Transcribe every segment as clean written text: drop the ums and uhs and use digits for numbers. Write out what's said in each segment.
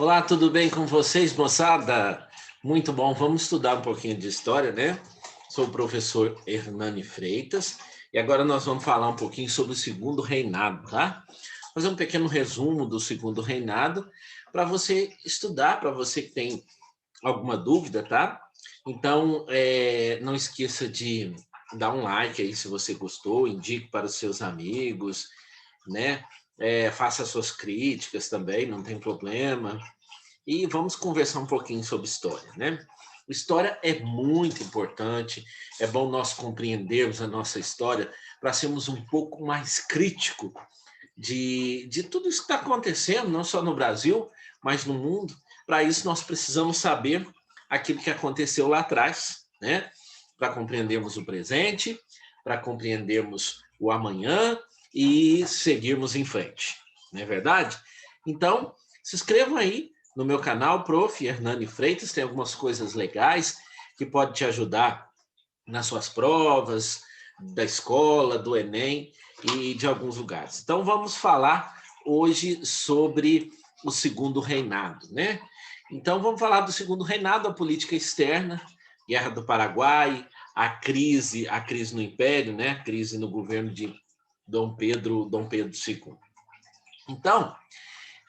Olá, tudo bem com vocês, moçada? Muito bom, vamos estudar um pouquinho de história, né? Sou o professor Hernani Freitas e agora nós vamos falar um pouquinho sobre o Segundo Reinado, tá? Fazer um pequeno resumo do Segundo Reinado para você estudar, para você que tem alguma dúvida, tá? Então, não esqueça de dar um like aí se você gostou, indique para os seus amigos, né? Faça suas críticas também, não tem problema. E vamos conversar um pouquinho sobre história, né? História é muito importante, é bom nós compreendermos a nossa história para sermos um pouco mais crítico de tudo isso que está acontecendo, não só no Brasil, mas no mundo. Para isso, nós precisamos saber aquilo que aconteceu lá atrás, né? Para compreendermos o presente, para compreendermos o amanhã e seguirmos em frente, não é verdade? Então, se inscrevam aí no meu canal, Prof. Hernani Freitas, tem algumas coisas legais que pode te ajudar nas suas provas, da escola, do Enem e de alguns lugares. Então, vamos falar hoje sobre o Segundo Reinado, né? Então, vamos falar do Segundo Reinado, a política externa, Guerra do Paraguai, a crise no Império, né? A crise no governo de Dom Pedro II. Então,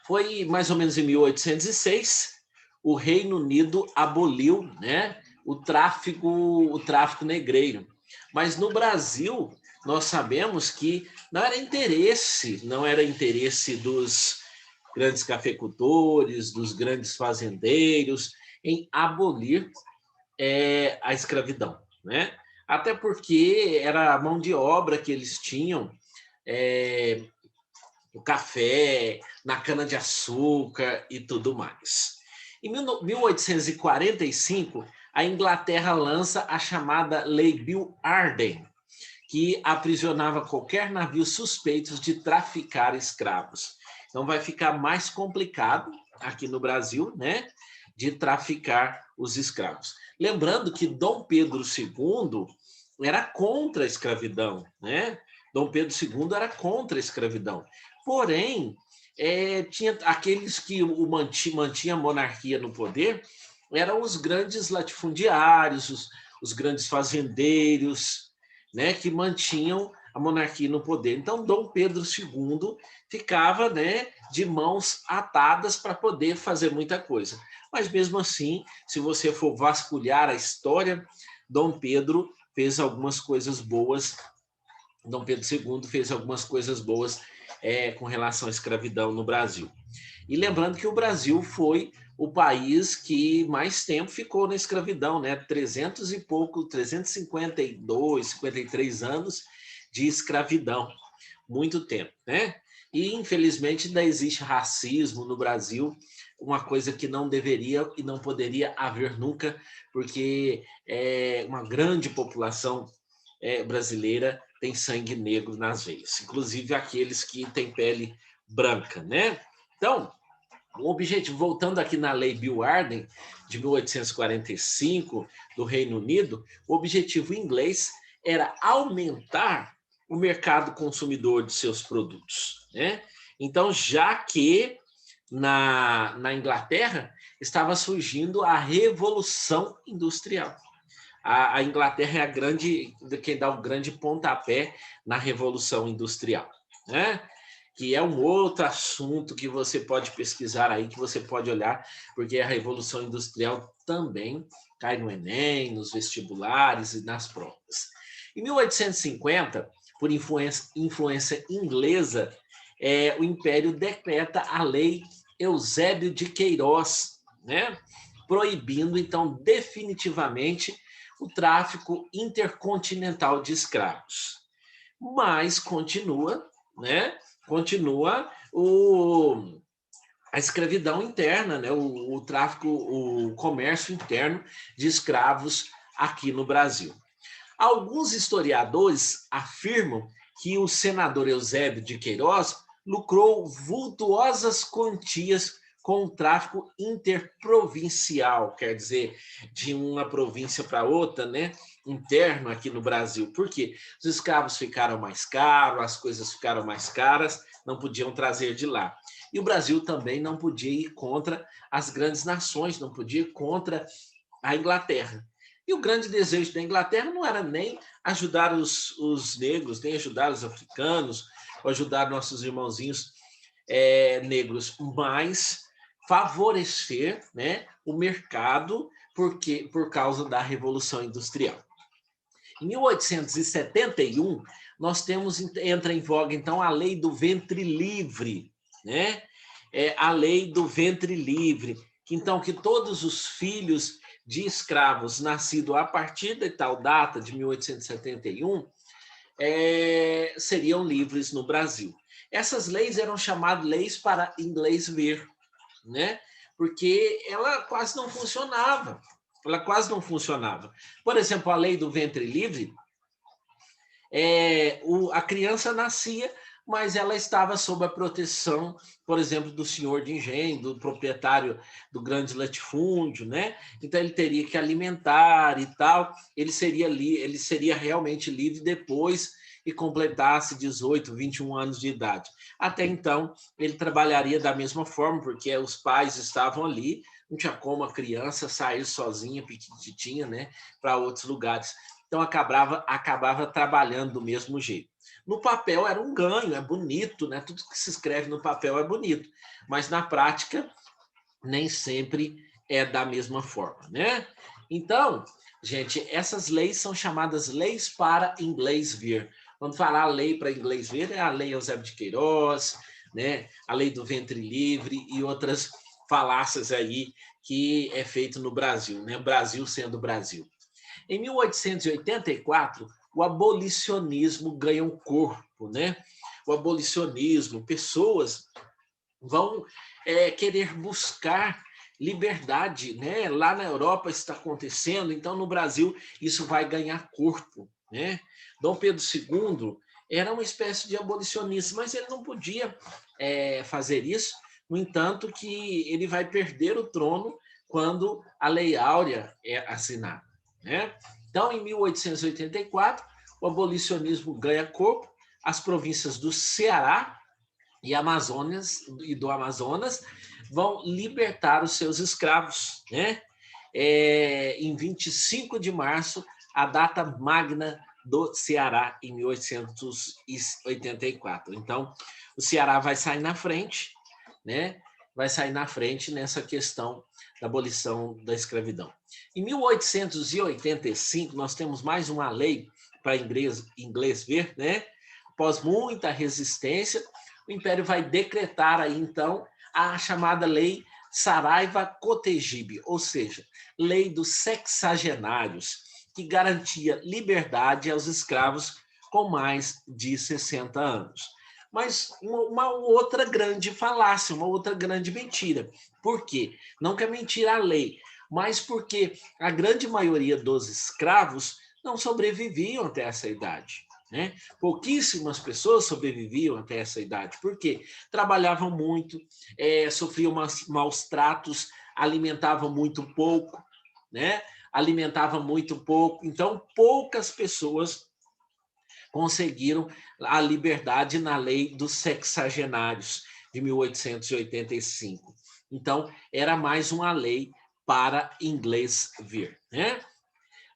foi mais ou menos em 1806, o Reino Unido aboliu, né, o tráfico negreiro. Mas no Brasil, nós sabemos que não era interesse dos grandes cafeicultores, dos grandes fazendeiros, em abolir a escravidão, né? Até porque era a mão de obra que eles tinham é, no café, na cana-de-açúcar e tudo mais. Em 1845, a Inglaterra lança a chamada Lei Bill Arden, que aprisionava qualquer navio suspeito de traficar escravos. Então vai ficar mais complicado aqui no Brasil, né, de traficar os escravos. Lembrando que Dom Pedro II era contra a escravidão, né? Dom Pedro II era contra a escravidão. Porém, tinha aqueles que mantinham a monarquia no poder, eram os grandes latifundiários, os grandes fazendeiros, né, que mantinham a monarquia no poder. Então, Dom Pedro II ficava, né, de mãos atadas para poder fazer muita coisa. Mas, mesmo assim, se você for vasculhar a história, Dom Pedro fez algumas coisas boas, Dom Pedro II fez algumas coisas boas com relação à escravidão no Brasil. E lembrando que o Brasil foi o país que mais tempo ficou na escravidão, né? 352, 53 anos de escravidão. Muito tempo, né? E, infelizmente, ainda existe racismo no Brasil, uma coisa que não deveria e não poderia haver nunca, porque uma grande população brasileira tem sangue negro nas veias, inclusive aqueles que têm pele branca, né? Então, o objetivo, voltando aqui na Lei Bill Arden, de 1845, do Reino Unido, o objetivo inglês era aumentar o mercado consumidor de seus produtos, né? Então, já que na Inglaterra estava surgindo a Revolução Industrial. A Inglaterra é quem dá o grande pontapé na Revolução Industrial, né? Que é um outro assunto que você pode pesquisar aí, que você pode olhar, porque a Revolução Industrial também cai no Enem, nos vestibulares e nas provas. Em 1850, por influência inglesa, o Império decreta a Lei Eusébio de Queiroz, né? Proibindo, então, definitivamente o tráfico intercontinental de escravos. Mas continua, né? Continua a escravidão interna, né? O tráfico, o comércio interno de escravos aqui no Brasil. Alguns historiadores afirmam que o senador Eusébio de Queiroz lucrou vultuosas quantias com o tráfico interprovincial, quer dizer, de uma província para outra, né? Interno aqui no Brasil. Por quê? Os escravos ficaram mais caros, as coisas ficaram mais caras, não podiam trazer de lá. E o Brasil também não podia ir contra as grandes nações, não podia ir contra a Inglaterra. E o grande desejo da Inglaterra não era nem ajudar os negros, nem ajudar os africanos, ou ajudar nossos irmãozinhos negros, mas favorecer, né, o mercado por causa da Revolução Industrial. Em 1871, entra em voga, então, a lei do ventre livre, né? A lei do ventre livre, que todos os filhos de escravos nascidos a partir de tal data, de 1871, seriam livres no Brasil. Essas leis eram chamadas leis para inglês ver, né? Porque ela quase não funcionava. Por exemplo, a lei do ventre livre, a criança nascia, mas ela estava sob a proteção, por exemplo, do senhor de engenho, do proprietário do grande latifúndio, né? Então ele teria que alimentar e tal. Ele seria realmente livre depois que completasse 18, 21 anos de idade. Até então, ele trabalharia da mesma forma, porque os pais estavam ali, não tinha como a criança sair sozinha, pequitinha, né, para outros lugares. Então, acabava trabalhando do mesmo jeito. No papel era um ganho, é bonito, né? Tudo que se escreve no papel é bonito, mas na prática nem sempre é da mesma forma, né? Então, gente, essas leis são chamadas leis para inglês ver. Quando falar lei para inglês ver, é a lei Eusébio de Queiroz, né? A lei do ventre livre e outras falácias aí que é feito no Brasil, né? Brasil sendo Brasil. Em 1884, o abolicionismo ganha um corpo, né? O abolicionismo, pessoas vão querer buscar liberdade, né? Lá na Europa está acontecendo, então no Brasil isso vai ganhar corpo, né? Dom Pedro II era uma espécie de abolicionista, mas ele não podia fazer isso. No entanto, que ele vai perder o trono quando a Lei Áurea é assinada, né? Então, em 1884, o abolicionismo ganha corpo, as províncias do Ceará e do Amazonas vão libertar os seus escravos, né? Em 25 de março, a data magna do Ceará, em 1884. Então, o Ceará vai sair na frente, né? Vai sair na frente nessa questão da abolição da escravidão. Em 1885, nós temos mais uma lei para inglês ver, né? Após muita resistência, o Império vai decretar aí, então, a chamada Lei Saraiva-Cotegipe, ou seja, Lei dos Sexagenários, que garantia liberdade aos escravos com mais de 60 anos. Mas uma outra grande falácia, uma outra grande mentira. Por quê? Não que é mentira a lei, mas porque a grande maioria dos escravos não sobreviviam até essa idade, né? Pouquíssimas pessoas sobreviviam até essa idade. Por quê? Trabalhavam muito, sofriam maus tratos, alimentavam muito pouco, né? Alimentavam muito pouco. Então, poucas pessoas conseguiram a liberdade na lei dos sexagenários de 1885. Então, era mais uma lei para inglês ver, né?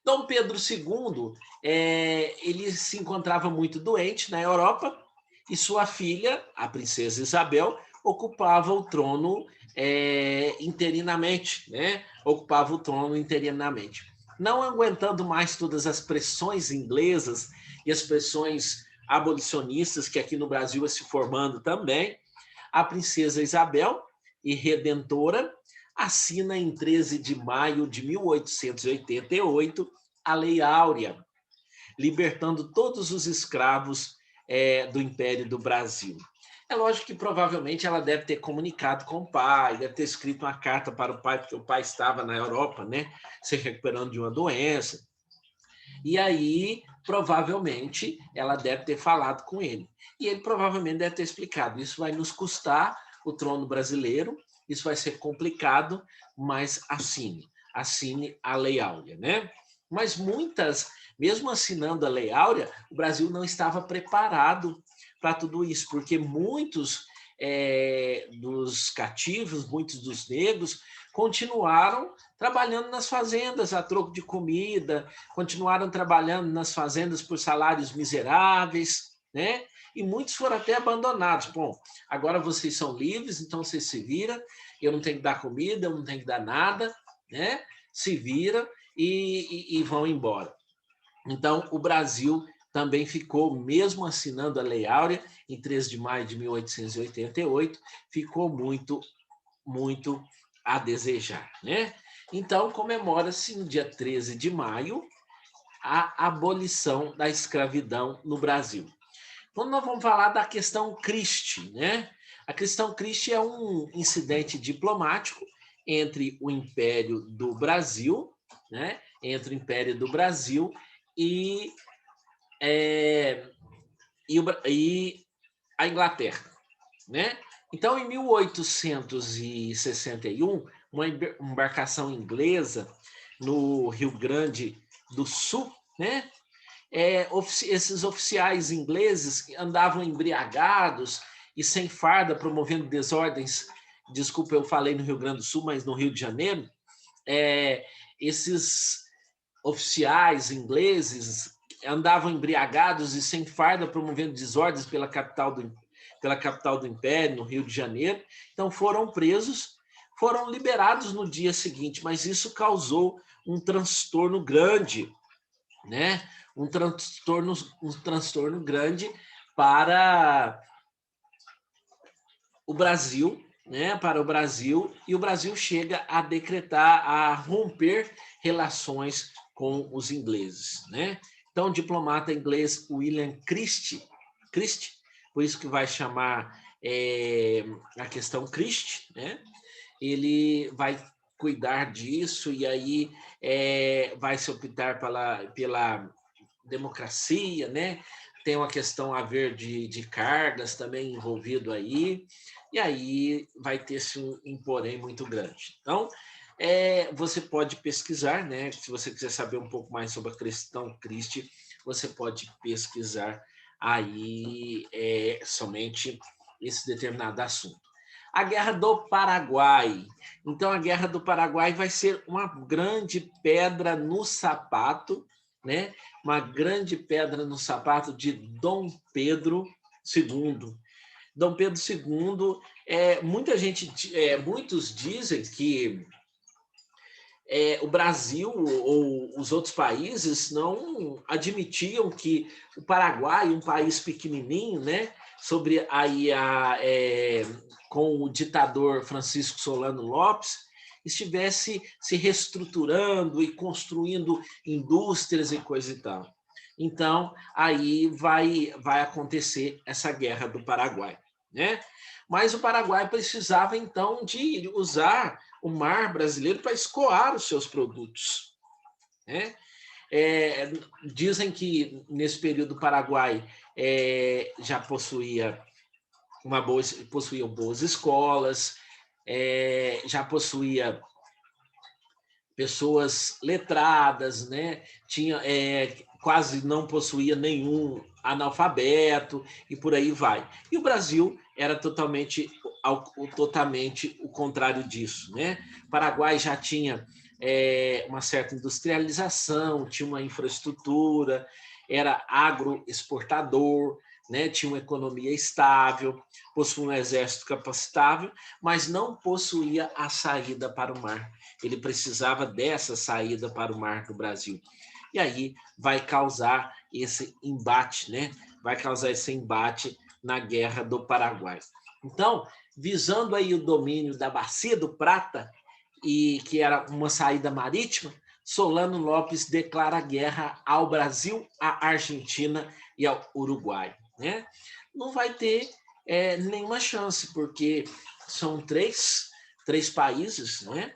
Dom Pedro II, ele se encontrava muito doente na Europa e sua filha, a princesa Isabel, ocupava o trono interinamente, né? Ocupava o trono interinamente. Não aguentando mais todas as pressões inglesas e as pressões abolicionistas que aqui no Brasil ia se formando também, a princesa Isabel, e redentora, assina em 13 de maio de 1888 a Lei Áurea, libertando todos os escravos do Império do Brasil. É lógico que provavelmente ela deve ter comunicado com o pai, deve ter escrito uma carta para o pai, porque o pai estava na Europa, né, se recuperando de uma doença. E aí, provavelmente, ela deve ter falado com ele. E ele provavelmente deve ter explicado: isso vai nos custar o trono brasileiro, isso vai ser complicado, mas assine a Lei Áurea, né? Mas mesmo assinando a Lei Áurea, o Brasil não estava preparado para tudo isso, porque muitos dos cativos, muitos dos negros, continuaram trabalhando nas fazendas a troco de comida, continuaram trabalhando nas fazendas por salários miseráveis, né? E muitos foram até abandonados. Bom, agora vocês são livres, então vocês se viram, eu não tenho que dar comida, eu não tenho que dar nada, né? Se viram e vão embora. Então, o Brasil também ficou, mesmo assinando a Lei Áurea, em 3 de maio de 1888, ficou muito, muito a desejar, né? Então, comemora-se no dia 13 de maio a abolição da escravidão no Brasil. Então, nós vamos falar da questão Christie, né? A questão Christie é um incidente diplomático entre o Império do Brasil, né? Entre o Império do Brasil e a Inglaterra, né? Então, em 1861, uma embarcação inglesa no Rio Grande do Sul, né? Esses oficiais ingleses andavam embriagados e sem farda, promovendo desordens. Desculpa, eu falei no Rio Grande do Sul, mas no Rio de Janeiro, esses oficiais ingleses andavam embriagados e sem farda, promovendo desordens pela capital do Império, no Rio de Janeiro. Então foram presos, foram liberados no dia seguinte, mas isso causou um transtorno grande, né? Um transtorno grande para o Brasil, né? Para o Brasil, e o Brasil chega a decretar, a romper relações com os ingleses, né? Então, o diplomata inglês William Christie, por isso que vai chamar a questão Christie, né? Ele vai cuidar disso e aí vai se optar pela democracia, né? Tem uma questão a ver de cargas também envolvido aí, e aí vai ter-se um porém muito grande. Então, você pode pesquisar, né? Se você quiser saber um pouco mais sobre a questão Christie, você pode pesquisar aí somente esse determinado assunto. A Guerra do Paraguai. Então, a Guerra do Paraguai vai ser uma grande pedra no sapato, né? Uma grande pedra no sapato de Dom Pedro II. Dom Pedro II, muitos dizem que o Brasil ou os outros países não admitiam que o Paraguai, um país pequenininho, né, sobre aí com o ditador Francisco Solano Lopes, estivesse se reestruturando e construindo indústrias e coisa e tal. Então, aí vai acontecer essa guerra do Paraguai, né? Mas o Paraguai precisava, então, de usar o mar brasileiro para escoar os seus produtos, né? Dizem que, nesse período, o Paraguai já possuía boas escolas, já possuía pessoas letradas, né? Quase não possuía nenhum analfabeto e por aí vai. E o Brasil era totalmente o contrário disso, né? O Paraguai já tinha uma certa industrialização, tinha uma infraestrutura, era agroexportador, né? Tinha uma economia estável, possuía um exército capacitável, mas não possuía a saída para o mar. Ele precisava dessa saída para o mar do Brasil. E aí vai causar esse embate, né? Vai causar esse embate na Guerra do Paraguai. Então, visando aí o domínio da Bacia do Prata, e que era uma saída marítima, Solano Lopes declara guerra ao Brasil, à Argentina e ao Uruguai, né? Não vai ter nenhuma chance, porque são três países, né?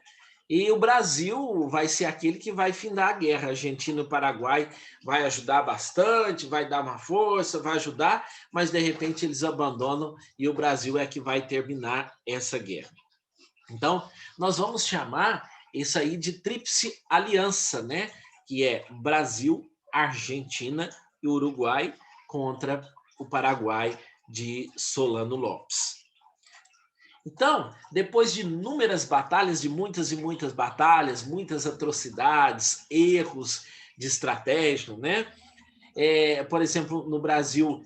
E o Brasil vai ser aquele que vai findar a guerra. A Argentina e o Paraguai vai ajudar bastante, vai dar uma força, vai ajudar, mas de repente eles abandonam e o Brasil é que vai terminar essa guerra. Então, nós vamos chamar isso aí de tríplice aliança, né? Que é Brasil, Argentina e Uruguai contra o Paraguai de Solano Lopes. Então, depois de inúmeras batalhas, de muitas e muitas batalhas, muitas atrocidades, erros de estratégia, né? Por exemplo, no Brasil,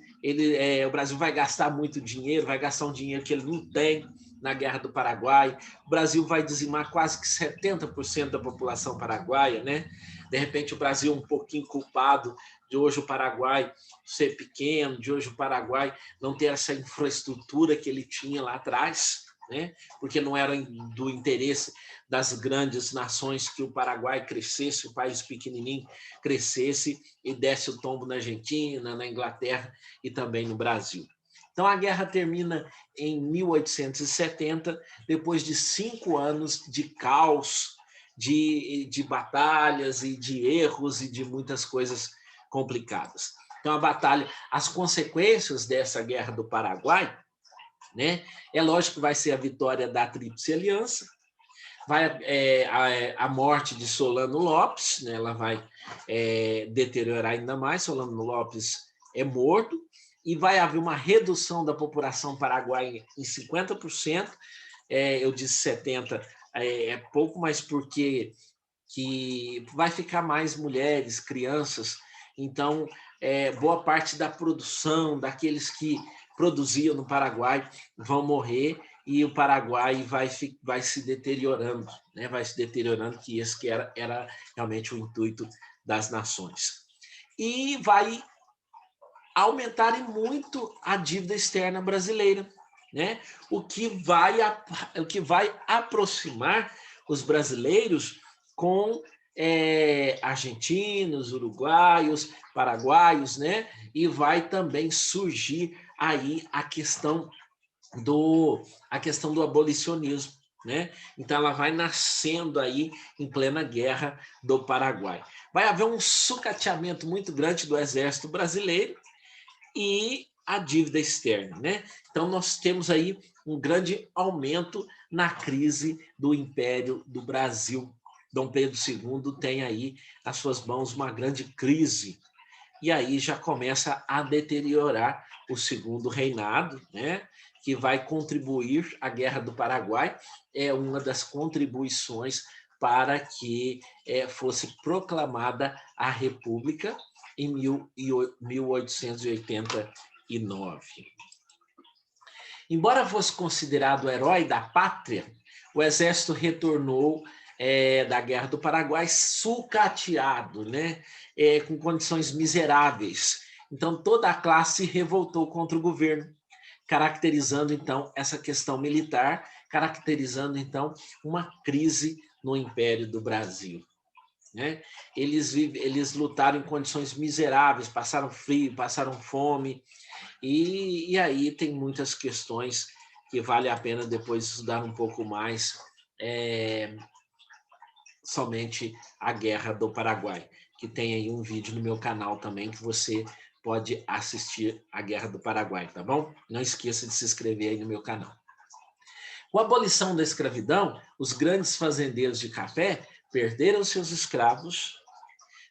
o Brasil vai gastar muito dinheiro, vai gastar um dinheiro que ele não tem na Guerra do Paraguai. O Brasil vai dizimar quase que 70% da população paraguaia, né? De repente, o Brasil é um pouquinho culpado de hoje o Paraguai ser pequeno, de hoje o Paraguai não ter essa infraestrutura que ele tinha lá atrás, né? Porque não era do interesse das grandes nações que o Paraguai crescesse, o país pequenininho crescesse e desse o tombo na Argentina, na Inglaterra e também no Brasil. Então, a guerra termina em 1870, depois de 5 anos de caos, de batalhas e de erros e de muitas coisas complicadas. Então, a batalha, as consequências dessa guerra do Paraguai, né? É lógico que vai ser a vitória da Tríplice Aliança, a morte de Solano Lopes, né? Ela vai deteriorar ainda mais. Solano Lopes é morto e vai haver uma redução da população paraguaia em 50%. Eu disse 70%, é pouco, mas porque que vai ficar mais mulheres, crianças. Então, boa parte da produção, daqueles que produziam no Paraguai, vão morrer e o Paraguai vai se deteriorando, né? Vai se deteriorando, que esse que era realmente o intuito das nações. E vai aumentar muito a dívida externa brasileira, né? O que vai aproximar os brasileiros com argentinos, uruguaios, paraguaios, né? E vai também surgir aí a questão do abolicionismo, né? Então ela vai nascendo aí em plena guerra do Paraguai. Vai haver um sucateamento muito grande do exército brasileiro e a dívida externa, né? Então nós temos aí um grande aumento na crise do Império do Brasil. Dom Pedro II tem aí nas suas mãos uma grande crise e aí já começa a deteriorar o segundo reinado, né? Que vai contribuir, a Guerra do Paraguai é uma das contribuições para que fosse proclamada a República em 1889. Embora fosse considerado o herói da pátria, o exército retornou da Guerra do Paraguai sucateado, né? Com condições miseráveis. Então, toda a classe se revoltou contra o governo, caracterizando, então, essa questão militar, caracterizando, então, uma crise no Império do Brasil. Né? Eles lutaram em condições miseráveis, passaram frio, passaram fome, e aí tem muitas questões que vale a pena depois estudar um pouco mais somente a Guerra do Paraguai, que tem aí um vídeo no meu canal também que você pode assistir a Guerra do Paraguai, tá bom? Não esqueça de se inscrever aí no meu canal. Com a abolição da escravidão, os grandes fazendeiros de café perderam seus escravos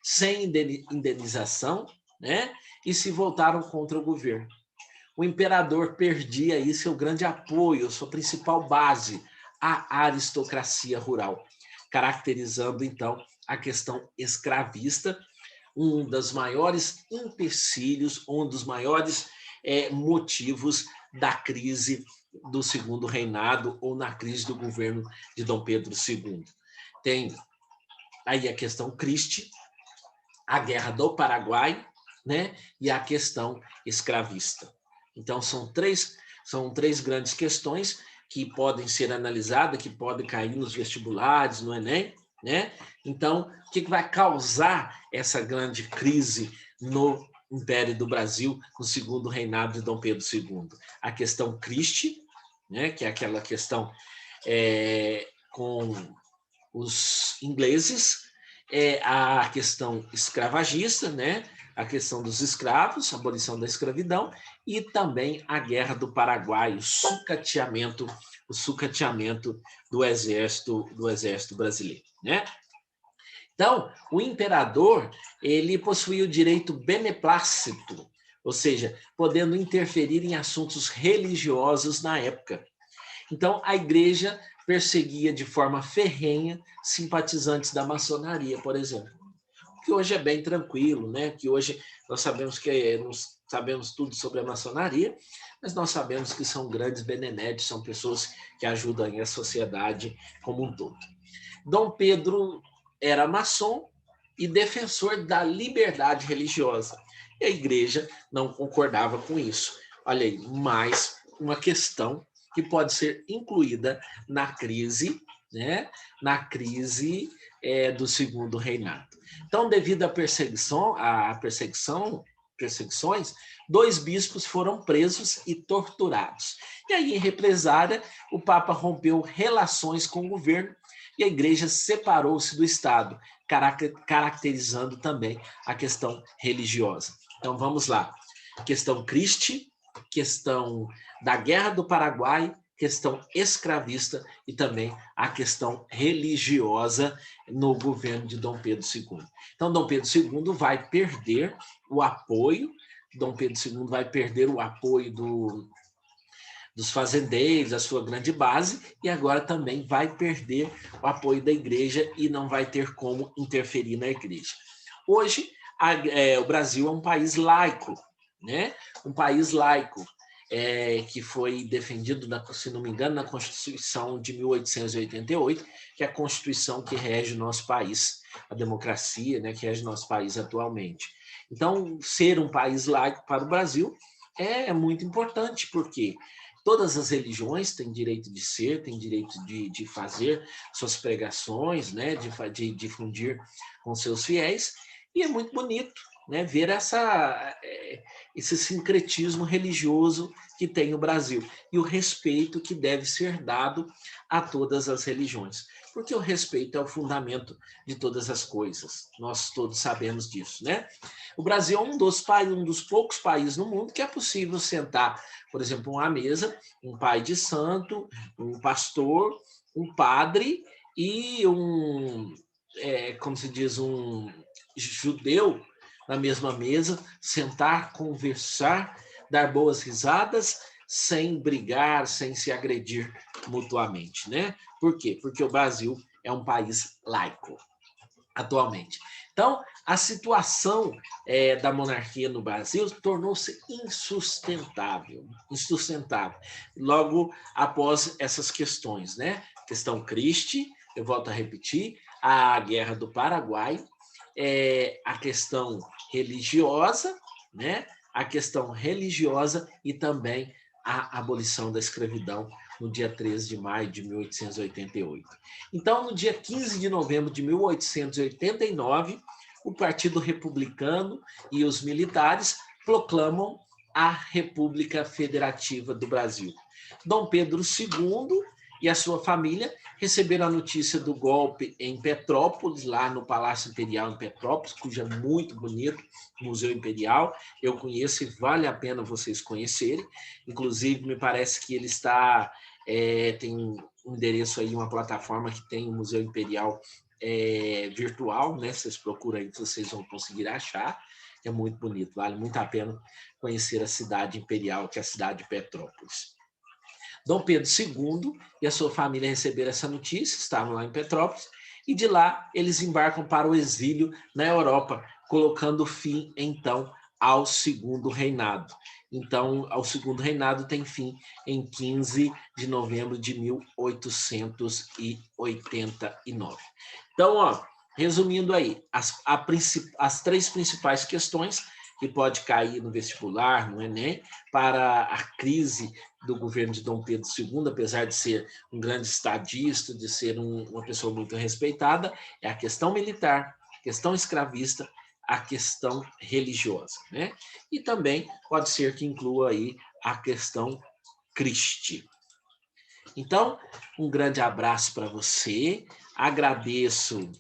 sem indenização, né? E se voltaram contra o governo. O imperador perdia aí seu grande apoio, sua principal base, a aristocracia rural, caracterizando, então, a questão escravista, um dos maiores empecilhos, um dos maiores motivos da crise do segundo reinado ou na crise do governo de Dom Pedro II. Tem aí a questão Christie, a Guerra do Paraguai, né, e a questão escravista. Então, são três grandes questões que podem ser analisadas, que podem cair nos vestibulares, no Enem, né? Então, o que vai causar essa grande crise no Império do Brasil, no segundo reinado de Dom Pedro II? A questão Christie, né, que é aquela questão com os ingleses, a questão escravagista, né, a questão dos escravos, a abolição da escravidão e também a Guerra do Paraguai, o sucateamento do exército brasileiro, né? Então, o imperador, ele possuía o direito beneplácito, ou seja, podendo interferir em assuntos religiosos na época. Então, a igreja perseguia de forma ferrenha simpatizantes da maçonaria, por exemplo. Que hoje é bem tranquilo, né? Que hoje nós sabemos sabemos tudo sobre a maçonaria, mas nós sabemos que são grandes benenéticos, são pessoas que ajudam a sociedade como um todo. Dom Pedro era maçom e defensor da liberdade religiosa. E a igreja não concordava com isso. Olha aí, mais uma questão que pode ser incluída na crise, né? Na crise do Segundo Reinado. Então, devido à perseguições, 2 bispos foram presos e torturados. E aí, em represália, o Papa rompeu relações com o governo e a igreja separou-se do Estado, caracterizando também a questão religiosa. Então, vamos lá. Questão Christi, questão da Guerra do Paraguai, questão escravista e também a questão religiosa no governo de Dom Pedro II. Então, Dom Pedro II vai perder o apoio, dos fazendeiros, a sua grande base, e agora também vai perder o apoio da igreja e não vai ter como interferir na igreja. Hoje, o Brasil é um país laico, né? Um país laico que foi defendido, se não me engano, na Constituição de 1888, que é a Constituição que rege o nosso país, a democracia, né, que rege o nosso país atualmente. Então, ser um país laico para o Brasil é muito importante, porque todas as religiões têm direito de ser, têm direito de fazer suas pregações, né, de difundir com seus fiéis, e é muito bonito, né, ver esse sincretismo religioso que tem o Brasil e o respeito que deve ser dado a todas as religiões, porque o respeito é o fundamento de todas as coisas. Nós todos sabemos disso, né? O Brasil é um dos poucos países no mundo que é possível sentar, por exemplo, à mesa, um pai de santo, um pastor, um padre e como se diz, um judeu na mesma mesa, sentar, conversar, dar boas risadas, sem brigar, sem se agredir mutuamente, né? Por quê? Porque o Brasil é um país laico, atualmente. Então, a situação da monarquia no Brasil tornou-se insustentável, logo após essas questões, né? Questão Christi, eu volto a repetir, a Guerra do Paraguai, a questão religiosa, né? A questão religiosa e também a abolição da escravidão no dia 13 de maio de 1888. Então, no dia 15 de novembro de 1889, o Partido Republicano e os militares proclamam a República Federativa do Brasil. Dom Pedro II e a sua família receberam a notícia do golpe em Petrópolis, lá no Palácio Imperial em Petrópolis, cujo é muito bonito, Museu Imperial. Eu conheço e vale a pena vocês conhecerem. Inclusive, me parece que ele tem um endereço aí, uma plataforma que tem o Museu Imperial virtual, né? Vocês procuram aí que vocês vão conseguir achar. É muito bonito, vale muito a pena conhecer a cidade imperial, que é a cidade de Petrópolis. Dom Pedro II e a sua família receberam essa notícia, estavam lá em Petrópolis, e de lá eles embarcam para o exílio na Europa, colocando fim, então, ao Segundo Reinado. Então, ao Segundo Reinado tem fim em 15 de novembro de 1889. Então, resumindo aí, as 3 principais questões que pode cair no vestibular, no Enem, para a crise do governo de Dom Pedro II, apesar de ser um grande estadista, de ser uma pessoa muito respeitada, é a questão militar, a questão escravista, a questão religiosa, né? E também pode ser que inclua aí a questão Christi. Então, um grande abraço para você, agradeço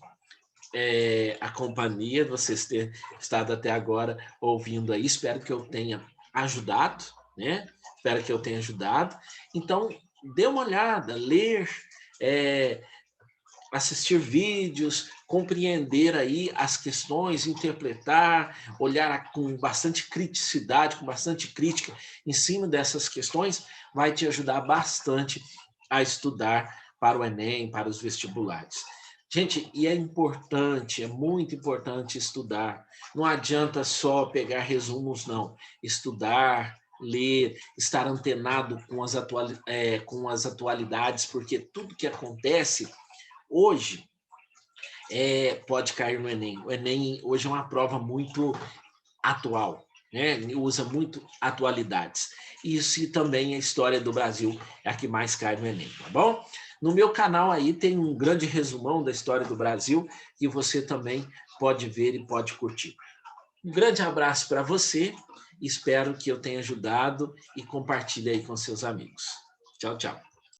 a companhia, vocês terem estado até agora ouvindo aí. Espero que eu tenha ajudado, né? Espero que eu tenha ajudado. Então, dê uma olhada, ler, assistir vídeos, compreender aí as questões, interpretar, olhar com bastante criticidade, com bastante crítica em cima dessas questões, vai te ajudar bastante a estudar para o Enem, para os vestibulares. Gente, e é importante, é muito importante estudar. Não adianta só pegar resumos, não. Estudar, ler, estar antenado com as atualidades, porque tudo que acontece hoje pode cair no Enem. O Enem hoje é uma prova muito atual, né? Usa muito atualidades. Isso e também a história do Brasil é a que mais cai no Enem, tá bom? No meu canal aí tem um grande resumão da história do Brasil que você também pode ver e pode curtir. Um grande abraço para você, espero que eu tenha ajudado e compartilhe aí com seus amigos. Tchau, tchau.